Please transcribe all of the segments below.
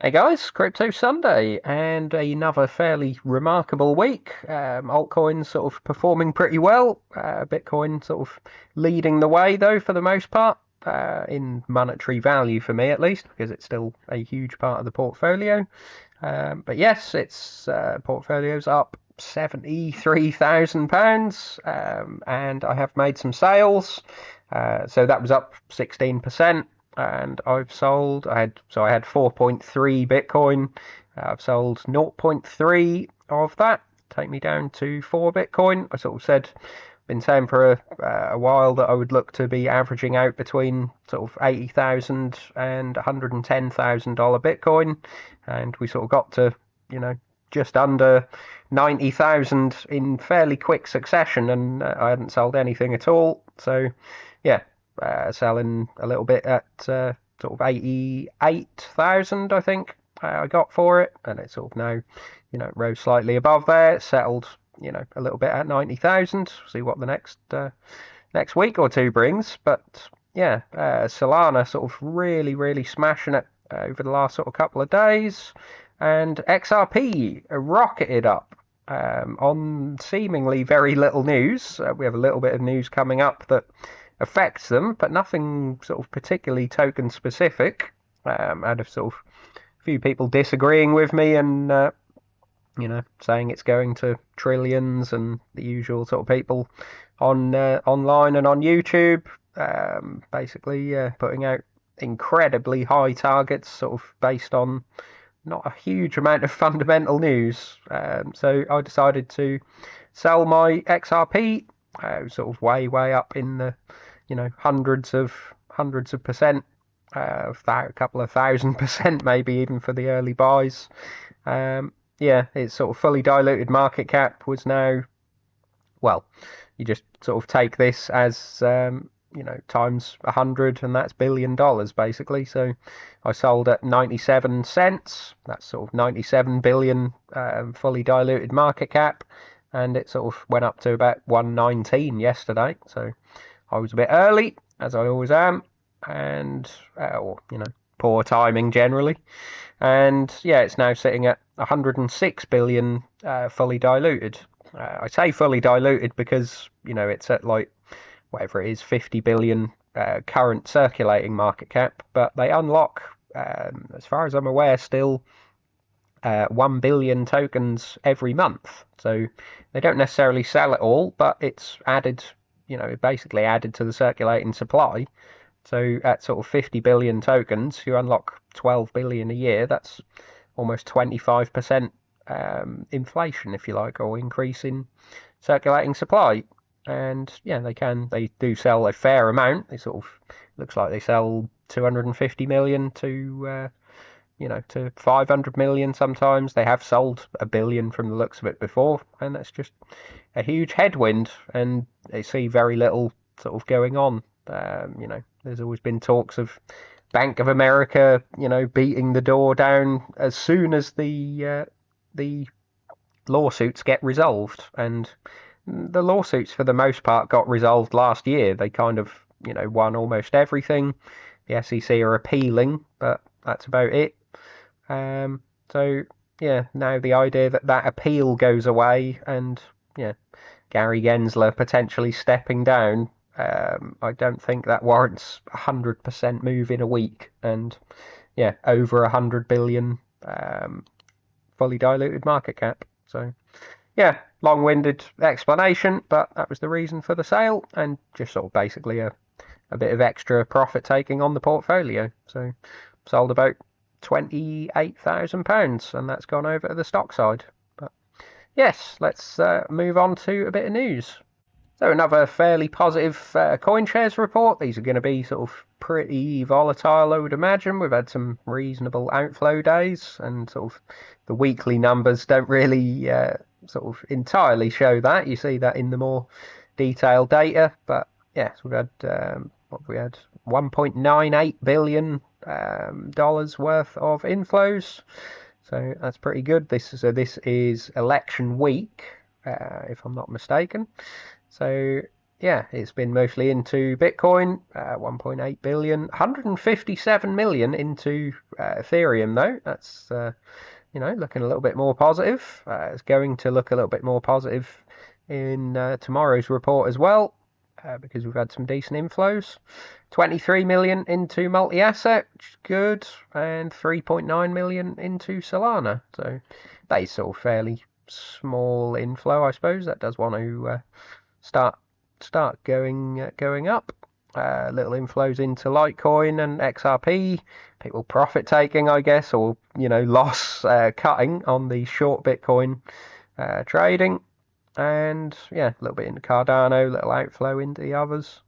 Hey guys, Crypto Sunday, and another fairly remarkable week. Altcoins sort of performing pretty well. Bitcoin sort of leading the way though for the most part, in monetary value for me at least, because it's still a huge part of the portfolio. But yes, its portfolio's up £73,000, and I have made some sales. So that was up 16%, and I had 4.3 Bitcoin. I've sold 0.3 of that, take me down to 4 Bitcoin. I sort of been saying for a while that I would look to be averaging out between sort of $80,000 and $110,000 Bitcoin, and we sort of got to, just under 90,000 in fairly quick succession, and I hadn't sold anything at all. So, yeah, selling a little bit at sort of 88,000, I think I got for it, and it's sort of now, rose slightly above there, settled, a little bit at 90,000. See what the next week or two brings, but yeah, Solana sort of really smashing it over the last sort of couple of days, and XRP rocketed up on seemingly very little news. We have a little bit of news coming up that affects them, but nothing sort of particularly token specific. I had a sort of few people disagreeing with me and saying it's going to trillions, and the usual sort of people on online and on YouTube, basically putting out incredibly high targets, sort of based on not a huge amount of fundamental news. So I decided to sell my XRP, sort of way up in the hundreds of percent, a couple of 1,000% maybe even for the early buys. Yeah, its sort of fully diluted market cap was now, well, you just sort of take this as times 100, and that's $1 billion basically. So I sold at 97 cents. That's sort of 97 billion fully diluted market cap, and it sort of went up to about 119 yesterday. So I was a bit early, as I always am, and poor timing generally. And yeah, it's now sitting at 106 billion fully diluted. I say fully diluted because it's at like whatever it is, 50 billion current circulating market cap, but they unlock, as far as I'm aware, still 1 billion tokens every month. So they don't necessarily sell it all, but it's added, basically added to the circulating supply. So at sort of 50 billion tokens, you unlock 12 billion a year. That's almost 25% inflation, if you like, or increase in circulating supply. And yeah, they do sell a fair amount. They sort of, looks like they sell 250 million to to 500 million sometimes. They have sold 1 billion from the looks of it before, and that's just a huge headwind, and they see very little sort of going on. There's always been talks of Bank of America, beating the door down as soon as the lawsuits get resolved, and the lawsuits for the most part got resolved last year. They kind of, won almost everything. The SEC are appealing, but that's about it. So yeah, now the idea that appeal goes away, and yeah, Gary Gensler potentially stepping down, I don't think that warrants 100% move in a week, and yeah, over 100 billion fully diluted market cap. So yeah, long-winded explanation, but that was the reason for the sale, and just sort of basically a bit of extra profit taking on the portfolio. So sold about £28,000, and that's gone over to the stock side. But yes, let's move on to a bit of news. So another fairly positive CoinShares report. These are going to be sort of pretty volatile, I would imagine. We've had some reasonable outflow days, and sort of the weekly numbers don't really sort of entirely show that. You see that in the more detailed data. But yes, we've had we had 1.98 billion dollars worth of inflows. So that's pretty good. This is election week, if I'm not mistaken. So yeah, it's been mostly into Bitcoin, 1.8 billion, 157 million into Ethereum though. That's looking a little bit more positive. It's going to look a little bit more positive in tomorrow's report as well, because we've had some decent inflows. 23 million into multi-asset, which is good, and 3.9 million into Solana. So they sort of fairly small inflow, I suppose. That does want to start going up. Little inflows into Litecoin and XRP. People profit taking, I guess, or loss cutting on the short Bitcoin trading. And yeah, a little bit into Cardano, little outflow into the others.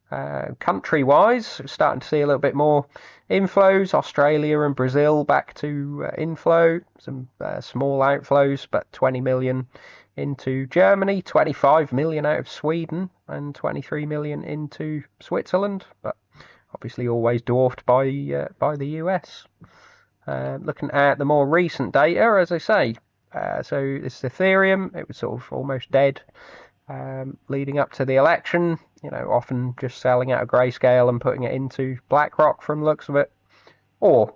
Country-wise, starting to see a little bit more inflows. Australia and Brazil back to inflow. Some small outflows, but 20 million into Germany, 25 million out of Sweden, and 23 million into Switzerland. But obviously always dwarfed by the US. Looking at the more recent data, as I say, so this is Ethereum. It was sort of almost dead leading up to the election. Often just selling out of Grayscale and putting it into BlackRock from the looks of it, or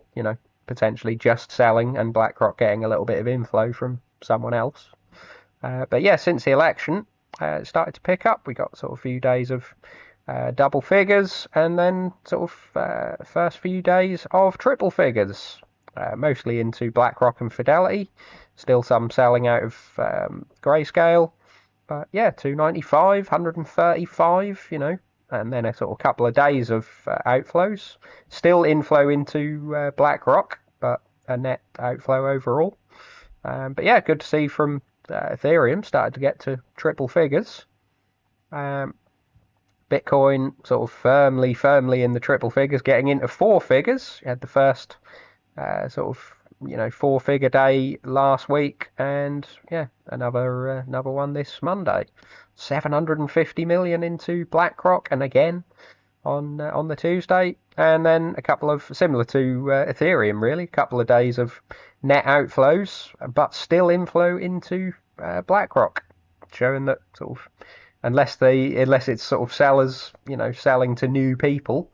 potentially just selling and BlackRock getting a little bit of inflow from someone else. But yeah, since the election, it started to pick up. We got sort of a few days of double figures, and then sort of first few days of triple figures, mostly into BlackRock and Fidelity. Still some selling out of Grayscale. But yeah, 295, 135, and then a sort of couple of days of outflows. Still inflow into BlackRock, but a net outflow overall. But yeah, good to see from Ethereum started to get to triple figures. Bitcoin sort of firmly in the triple figures, getting into four figures. You had the first sort of 4-figure day last week, and yeah, another one this Monday. 750 million into BlackRock, and again on the Tuesday, and then a couple of similar to Ethereum, really, a couple of days of net outflows, but still inflow into BlackRock, showing that sort of unless it's sort of sellers, selling to new people,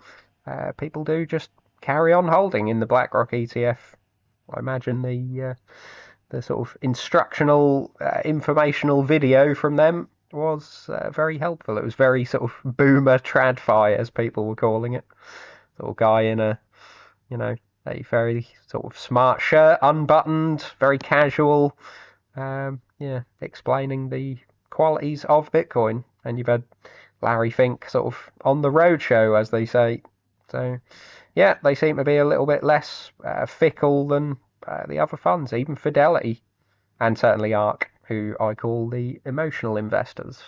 people do just carry on holding in the BlackRock ETF. I imagine the sort of instructional, informational video from them was very helpful. It was very sort of boomer tradfi, as people were calling it. Sort of guy in a very sort of smart shirt, unbuttoned, very casual, explaining the qualities of Bitcoin. And you've had Larry Fink sort of on the roadshow, as they say. So yeah, they seem to be a little bit less fickle than the other funds, even Fidelity, and certainly ARK, who I call the emotional investors.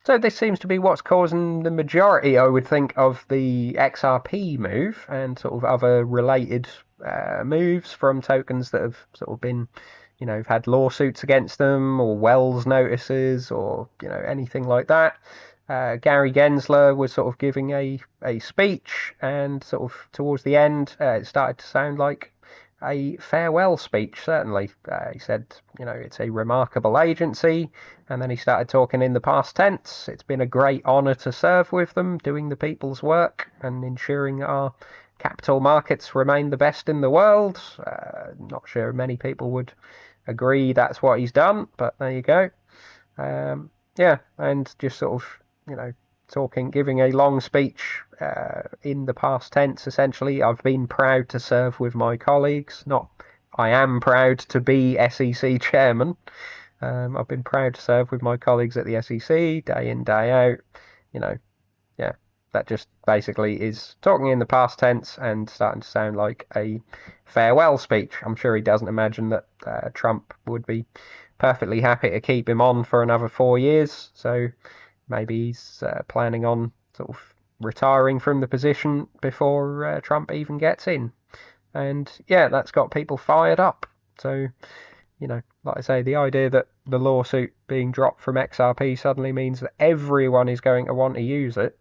So this seems to be what's causing the majority, I would think, of the XRP move and sort of other related moves from tokens that have sort of been, had lawsuits against them or Wells notices or, anything like that. Gary Gensler was sort of giving a speech, and sort of towards the end, it started to sound like a farewell speech, certainly. He said, it's a remarkable agency, and then he started talking in the past tense. It's been a great honour to serve with them, doing the people's work and ensuring our capital markets remain the best in the world. Not sure many people would agree that's what he's done, but there you go. Yeah, and just sort of, giving a long speech in the past tense, essentially. I've been proud to serve with my colleagues, not I am proud to be SEC chairman. I've been proud to serve with my colleagues at the SEC day in, day out. Yeah, that just basically is talking in the past tense and starting to sound like a farewell speech. I'm sure he doesn't imagine that Trump would be perfectly happy to keep him on for another 4 years, so maybe he's planning on sort of retiring from the position before Trump even gets in. And yeah, that's got people fired up. So, like I say, the idea that the lawsuit being dropped from XRP suddenly means that everyone is going to want to use it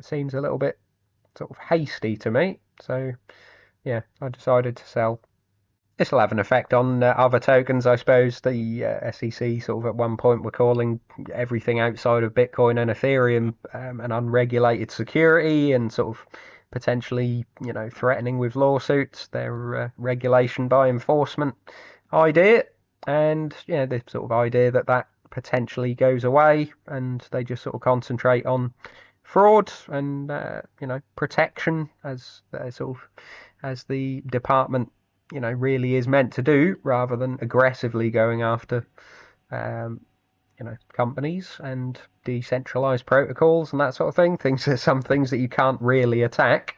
seems a little bit sort of hasty to me. So yeah, I decided to sell. This will have an effect on other tokens, I suppose. The SEC sort of at one point were calling everything outside of Bitcoin and Ethereum an unregulated security, and sort of potentially, threatening with lawsuits their regulation by enforcement idea. And the sort of idea that that potentially goes away, and they just sort of concentrate on fraud and protection as sort of as the department really is meant to do, rather than aggressively going after companies and decentralized protocols and that sort of thing. Some things that you can't really attack.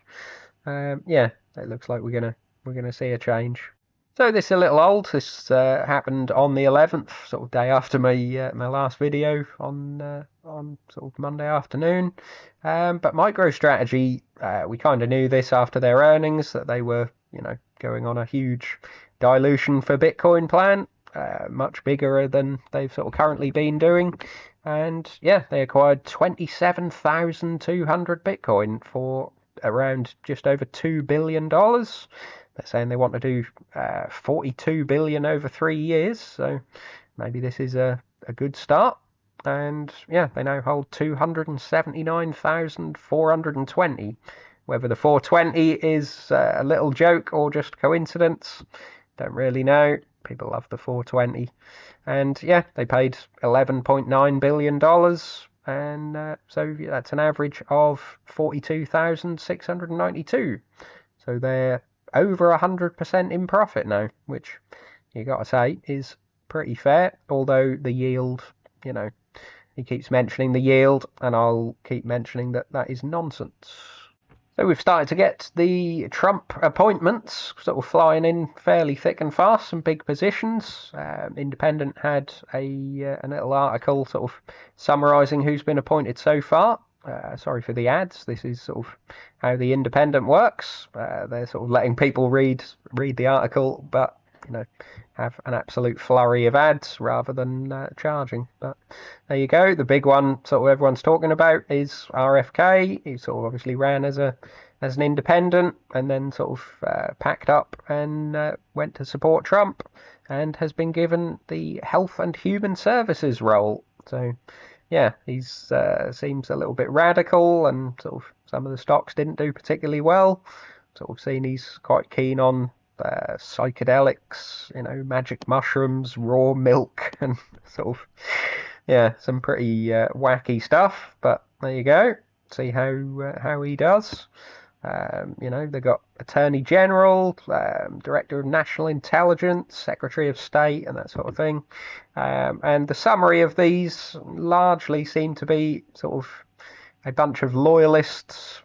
It looks like we're gonna see a change. So this is a little old. This happened on the 11th, sort of day after my last video on sort of Monday afternoon. But MicroStrategy, we kind of knew this after their earnings, that they were going on a huge dilution for Bitcoin plan, much bigger than they've sort of currently been doing. And they acquired 27,200 Bitcoin for around just over $2 billion. They're saying they want to do 42 billion over 3 years, so maybe this is a good start. And they now hold 279,420. Whether the 420 is a little joke or just coincidence, don't really know. People love the 420. And they paid $11.9 billion, and so that's an average of 42,692. So they're over 100% in profit now, which you got to say is pretty fair. Although the yield, he keeps mentioning the yield, and I'll keep mentioning that that is nonsense. So we've started to get the Trump appointments sort of flying in fairly thick and fast, some big positions. Independent had a little article sort of summarising who's been appointed so far. Sorry for the ads. This is sort of how the Independent works. They're sort of letting people read the article, but have an absolute flurry of ads rather than charging. But there you go. The big one sort of everyone's talking about is RFK. He sort of obviously ran as an independent, and then sort of packed up and went to support Trump, and has been given the Health and Human Services role. So he's seems a little bit radical, and sort of some of the stocks didn't do particularly well. Sort of seen he's quite keen on psychedelics, magic mushrooms, raw milk, and sort of some pretty wacky stuff. But there you go. See how he does. They got Attorney General, Director of National Intelligence, Secretary of State, and that sort of thing. And the summary of these largely seem to be sort of a bunch of loyalists,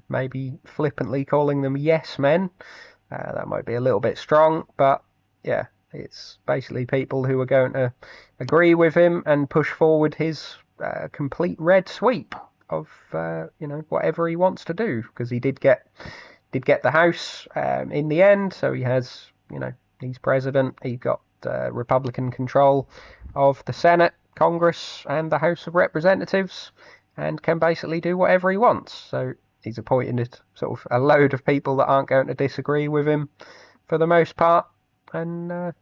maybe flippantly calling them yes men. That might be a little bit strong, but it's basically people who are going to agree with him and push forward his complete red sweep of whatever he wants to do, because he did get the House in the end, so he has he's president. He got Republican control of the Senate, Congress, and the House of Representatives, and can basically do whatever he wants. So he's appointed sort of a load of people that aren't going to disagree with him for the most part, and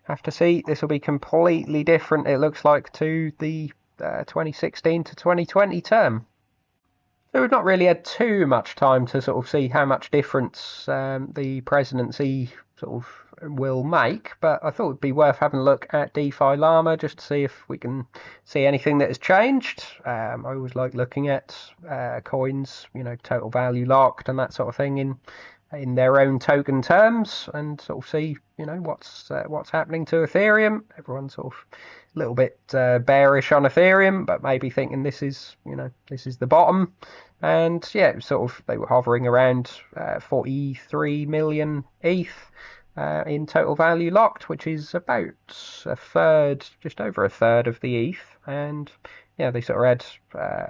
have to see. This will be completely different, it looks like, to the 2016 to 2020 term. So we've not really had too much time to sort of see how much difference the presidency sort of will make, but I thought it'd be worth having a look at DeFi Llama just to see if we can see anything that has changed. I always like looking at coins, total value locked and that sort of thing in their own token terms, and sort of see what's happening to Ethereum. Everyone's sort of a little bit bearish on Ethereum, but maybe thinking this is the bottom. And sort of they were hovering around 43 million ETH in total value locked, which is about a third, just over a third of the ETH. And they sort of had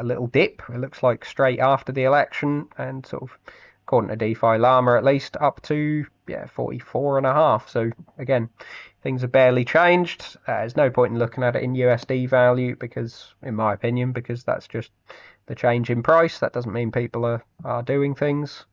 a little dip, it looks like, straight after the election, and sort of, according to DeFi Llama at least, up to 44.5. So again, things have barely changed. There's no point in looking at it in USD value, because, in my opinion, because that's just the change in price. That doesn't mean people are doing things.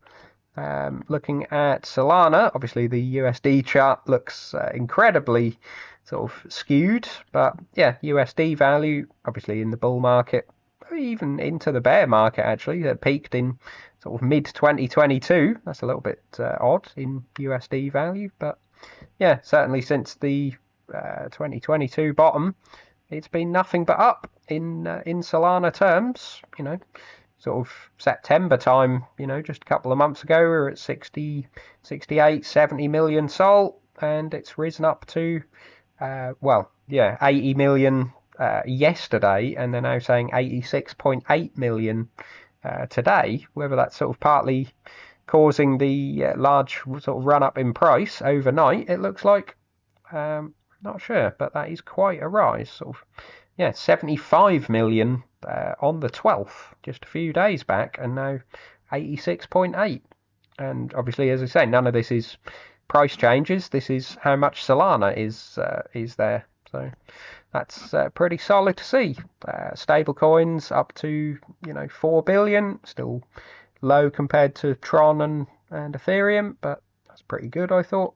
Looking at Solana, obviously the USD chart looks incredibly sort of skewed, but yeah, USD value obviously in the bull market, even into the bear market actually, that peaked in sort of mid 2022. That's a little bit odd in USD value, but yeah, certainly since the 2022 bottom, it's been nothing but up in Solana terms. Sort of September time, just a couple of months ago, we were at 60, 68, 70 million SOL, and it's risen up to, 80 million yesterday, and they're now saying 86.8 million today. Whether that's sort of partly causing the large sort of run up in price overnight, it looks like. Not sure, but that is quite a rise. Sort of, 75 million on the 12th, just a few days back, and now 86.8. And obviously, as I say, none of this is price changes. This is how much Solana is there. So that's pretty solid to see. Stable coins up to 4 billion, still low compared to Tron and Ethereum, but that's pretty good, I thought.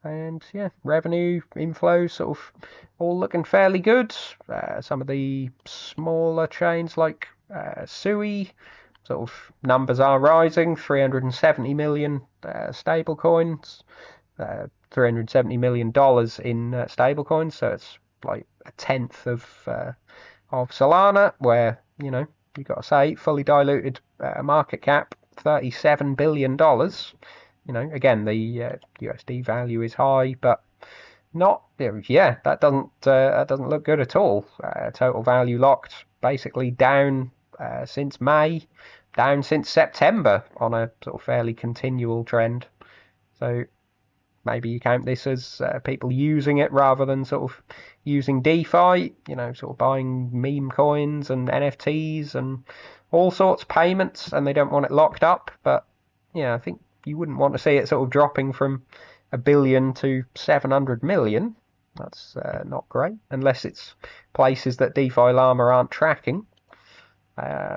And yeah, revenue inflows sort of all looking fairly good. Some of the smaller chains like Sui, sort of numbers are rising. 370 million stable coins, $370 million in stable coins. So it's like a tenth of Solana, where you got to say fully diluted market cap $37 billion. Again, the USD value is high, but not. Yeah, that doesn't look good at all. Total value locked, basically down since May, down since September on a sort of fairly continual trend. So maybe you count this as people using it rather than sort of using DeFi. Sort of buying meme coins and NFTs and all sorts of payments, and they don't want it locked up. But yeah, I think you wouldn't want to see it sort of dropping from 1 billion to 700 million. That's not great, unless it's places that DeFi Llama aren't tracking.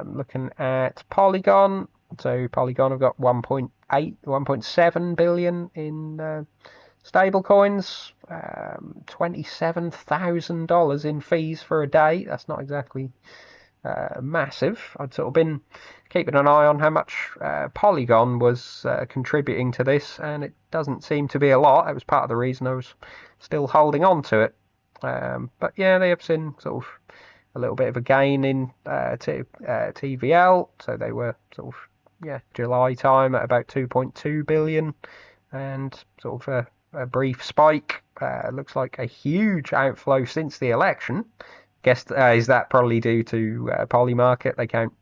Looking at Polygon, so Polygon have got 1.8, 1.7 billion in stable coins, $27,000 in fees for a day. That's not exactly massive. I'd sort of been keeping an eye on how much Polygon was contributing to this, and it doesn't seem to be a lot. That was part of the reason I was still holding on to it. But yeah, they have seen sort of a little bit of a gain in TVL, so they were sort of July time at about 2.2 billion, and sort of a brief spike. Looks like a huge outflow since the election. Guess is that probably due to Polymarket? They count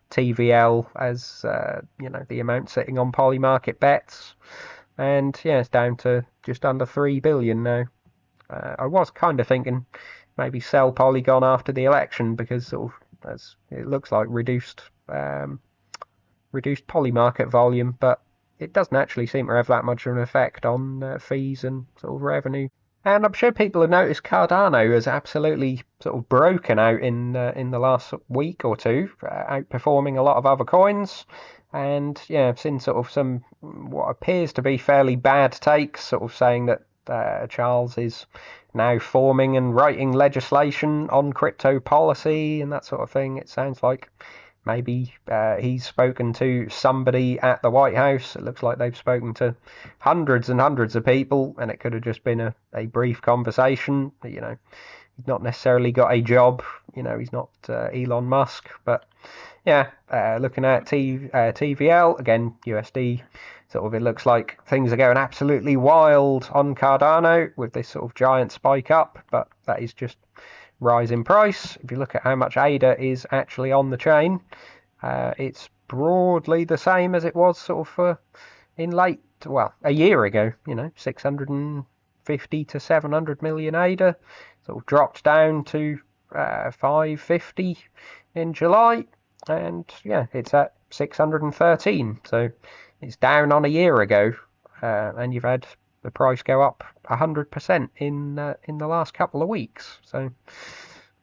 TVL as the amount sitting on Polymarket bets, and yeah, it's down to just under 3 billion now. I was kind of thinking maybe sell Polygon after the election, because sort of as it looks like reduced Polymarket volume, but it doesn't actually seem to have that much of an effect on fees and sort of revenue. And I'm sure people have noticed Cardano has absolutely sort of broken out in the last week or two, outperforming a lot of other coins. And yeah, I've seen sort of some what appears to be fairly bad takes, sort of saying that Charles is now forming and writing legislation on crypto policy and that sort of thing. It sounds like maybe he's spoken to somebody at the White House. It looks like they've spoken to hundreds and hundreds of people, and it could have just been a brief conversation. He's not necessarily got a job. He's not Elon Musk. But yeah, looking at TVL, again, USD, sort of it looks like things are going absolutely wild on Cardano with this sort of giant spike up, but that is just rise in price. If you look at how much ADA is actually on the chain, it's broadly the same as it was sort of a year ago. 650 to 700 million ADA, sort of dropped down to 550 in July, and yeah, it's at 613. So it's down on a year ago, and you've had the price go up 100% in the last couple of weeks. So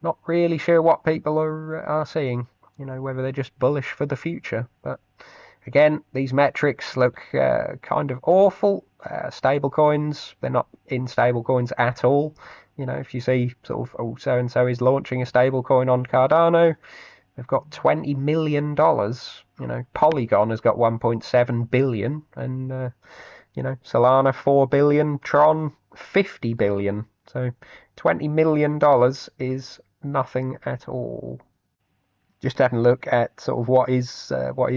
not really sure what people are seeing, whether they're just bullish for the future. But Again, these metrics look kind of awful. Stable coins, they're not in stable coins at all. You know, if you see sort of, oh, so and so is launching a stable coin on Cardano, they've got $20 million. You know, Polygon has got 1.7 billion, and you know, Solana 4 billion, Tron 50 billion. So $20 million is nothing at all. Just having a look at sort of what is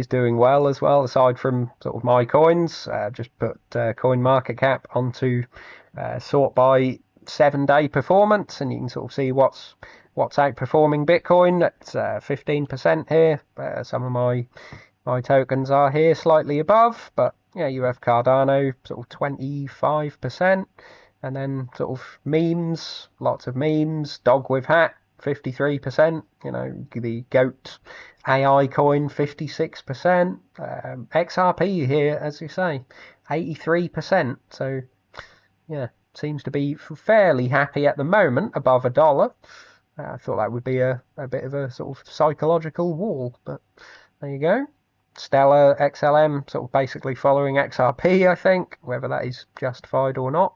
doing well as well, aside from sort of my coins. Just put coin market cap onto sort by 7-day performance, and you can sort of see what's outperforming Bitcoin. That's 15% here. Some of my tokens are here slightly above, but yeah, you have Cardano sort of 25%, and then sort of memes, lots of memes. Dog with hat 53%, you know, the GOAT AI coin 56%, XRP here, as you say, 83%. So yeah, seems to be fairly happy at the moment, above $1. I thought that would be a bit of a sort of psychological wall, but there you go. Stellar XLM sort of basically following XRP, I think, whether that is justified or not.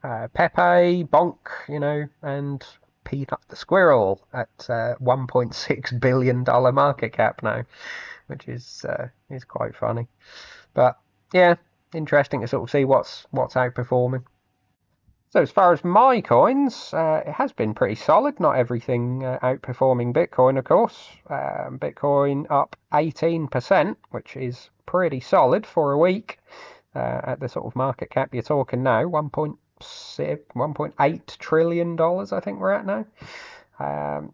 Pepe, Bonk, you know, and Peanut the Squirrel at $1.6 billion market cap now, which is quite funny. But yeah, interesting to sort of see what's outperforming. So as far as my coins, it has been pretty solid. Not everything outperforming Bitcoin, of course. Bitcoin up 18%, which is pretty solid for a week. At the sort of market cap you're talking now, $1.8 trillion, I think we're at now.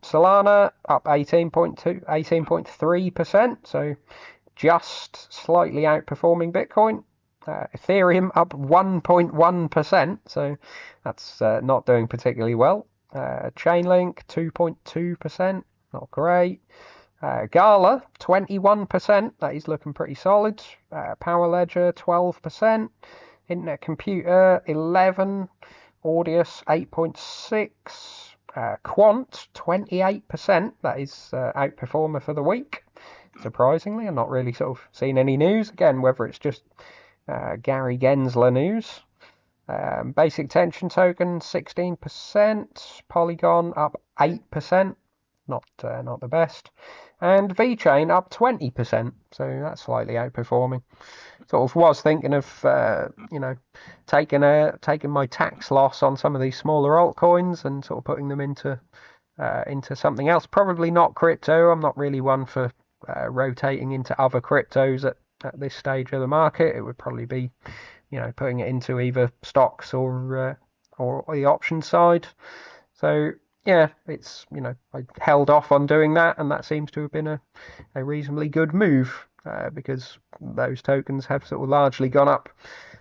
Solana up 18.3%, so just slightly outperforming Bitcoin. Ethereum up 1.1%, so that's not doing particularly well. Chainlink 2.2%, not great. Gala 21%, that is looking pretty solid. Power Ledger 12%. Internet Computer 11%. Audius 8.6%. Quant 28%, that is outperformer for the week. Surprisingly, I'm not really sort of seeing any news. Again, whether it's just Gary Gensler news. Basic Tension Token 16%. Polygon up 8%. Not the best. And VeChain up 20%. So that's slightly outperforming. Sort of was thinking of you know, taking my tax loss on some of these smaller altcoins and sort of putting them into something else. Probably not crypto. I'm not really one for rotating into other cryptos at this stage of the market. It would probably be, you know, putting it into either stocks or the option side. So yeah, it's, you know, I held off on doing that, and that seems to have been a reasonably good move because those tokens have sort of largely gone up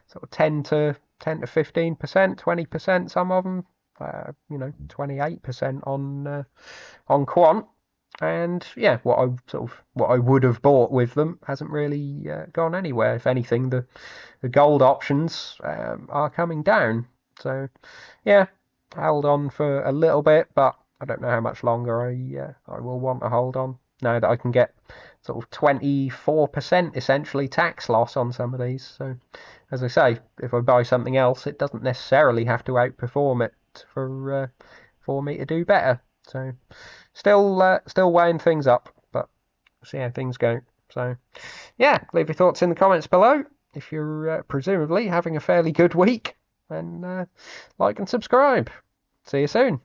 sort of 10 to 15%, 20%, some of them, you know, 28% on Quant. And yeah, what I would have bought with them hasn't really gone anywhere. If anything, the gold options are coming down. So yeah, held on for a little bit, but I don't know how much longer I will want to hold on now that I can get sort of 24% essentially tax loss on some of these. So as I say, if I buy something else, it doesn't necessarily have to outperform it for me to do better. So still weighing things up, but we'll see how things go. So yeah, leave your thoughts in the comments below if you're presumably having a fairly good week, and like and subscribe. See you soon.